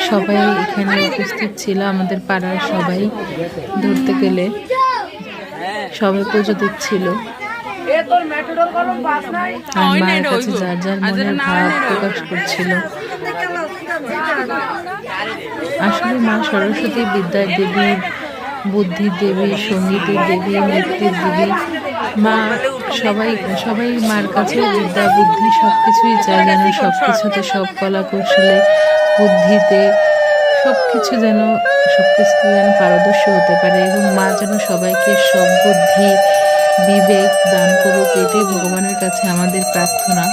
সবাই এখানে উপস্থিত ছিল, আমাদের পাড়ার সবাই ধরতে গেলে সবাই পুজো দিচ্ছিল। আর মায়ের কাছে যার যার মনের ভাব প্রকাশ করছিল। আসলে মা সরস্বতী বিদ্যার দেবী, বুদ্ধির দেবী, সঙ্গীতের দেবী, নৃত্যের দেবী। মা সবাই মার কাছে বিদ্যা বুদ্ধি সবকিছুই চায়, যেন সবকিছুতে, সব কলা কৌশলে, বুদ্ধিতে সবকিছুতে যেন পারদর্শী হতে পারে, এবং মা যেন সবাইকে সব বুদ্ধি বিবেক দান করুক। এটাই ভগবানের কাছে আমাদের প্রার্থনা।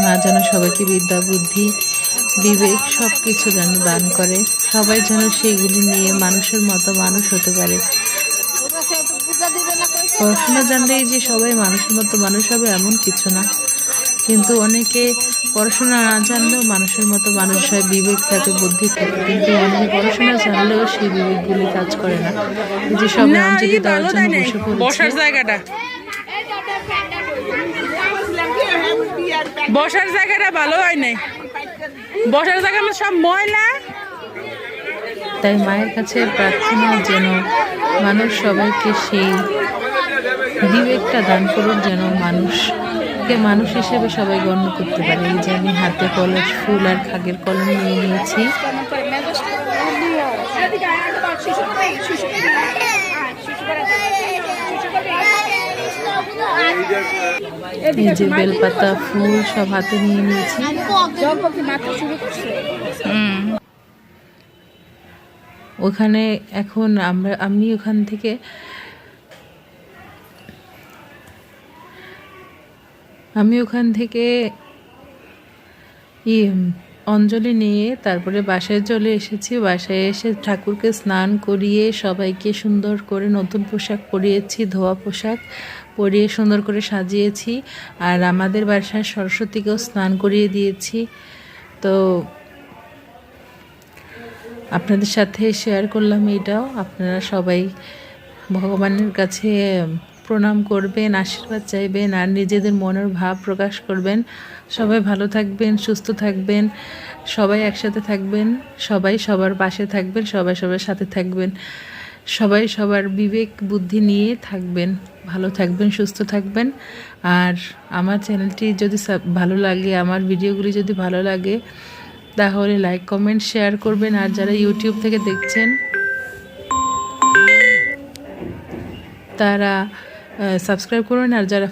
মা যেন সবাইকে বিদ্যা বুদ্ধি বিবেক সব কিছু যেন দান করে, সবাই যেন সেইগুলি নিয়ে মানুষের মতো মানুষ হতে পারে। পড়াশোনা জানলেই যে সবাই মানুষের মতো মানুষ হবে এমন কিছু না, কিন্তু অনেকে পড়াশোনা না জানলেও মানুষের মতো মানুষ হয়, বিবেক থাকে, বুদ্ধি থাকে, কিন্তু অনেকে পড়াশোনা জানলেও সেই বিবেকগুলি কাজ করে না। যে সব অঞ্জলি দেওয়ার জন্য বসার জায়গাটা ভালো হয় নাই, বসার জায়গা সব ময়লা। তাই মায়ের কাছে প্রার্থনা যেন মানুষ সবাইকে সেই বিবেকটা দান করুক, যেন মানুষকে মানুষ হিসেবে সবাই গণ্য করতে পারে। এই যে আমি হাতে কলস ফুল আর খাগের কলম নিয়ে নিয়েছি। এই যে বেলপাতা ফুল সব হাতে নিয়ে নিয়েছি। ওখানে এখন আমি ওখান থেকে অঞ্জলি নিয়ে তারপরে বাসায় চলে এসেছি। বাসায় এসে ঠাকুরকে স্নান করিয়ে সবাইকে সুন্দর করে নতুন পোশাক পরিয়েছি, ধোয়া পোশাক পরিয়ে সুন্দর করে সাজিয়েছি। আর আমাদের বাসায় সরস্বতীকেও স্নান করিয়ে দিয়েছি। তো আপনাদের সাথে শেয়ার করলাম এটাও। আপনারা সবাই ভগবানের কাছে প্রণাম করবেন, আশীর্বাদ চাইবেন, আর নিজেদের মনের ভাব প্রকাশ করবেন। সবাই ভালো থাকবেন, সুস্থ থাকবেন, সবাই একসাথে থাকবেন, সবাই সবার পাশে থাকবেন, সবাই সবার সাথে থাকবেন, সবাই সবার বিবেক বুদ্ধি নিয়ে থাকবেন, ভালো থাকবেন, সুস্থ থাকবেন। আর আমার চ্যানেলটি যদি ভালো লাগে, আমার ভিডিওগুলি যদি ভালো লাগে, তাহলে লাইক কমেন্ট শেয়ার করবেন। আর যারা ইউটিউব থেকে দেখছেন তারা সাবস্ক্রাইব করবেন, আর যারা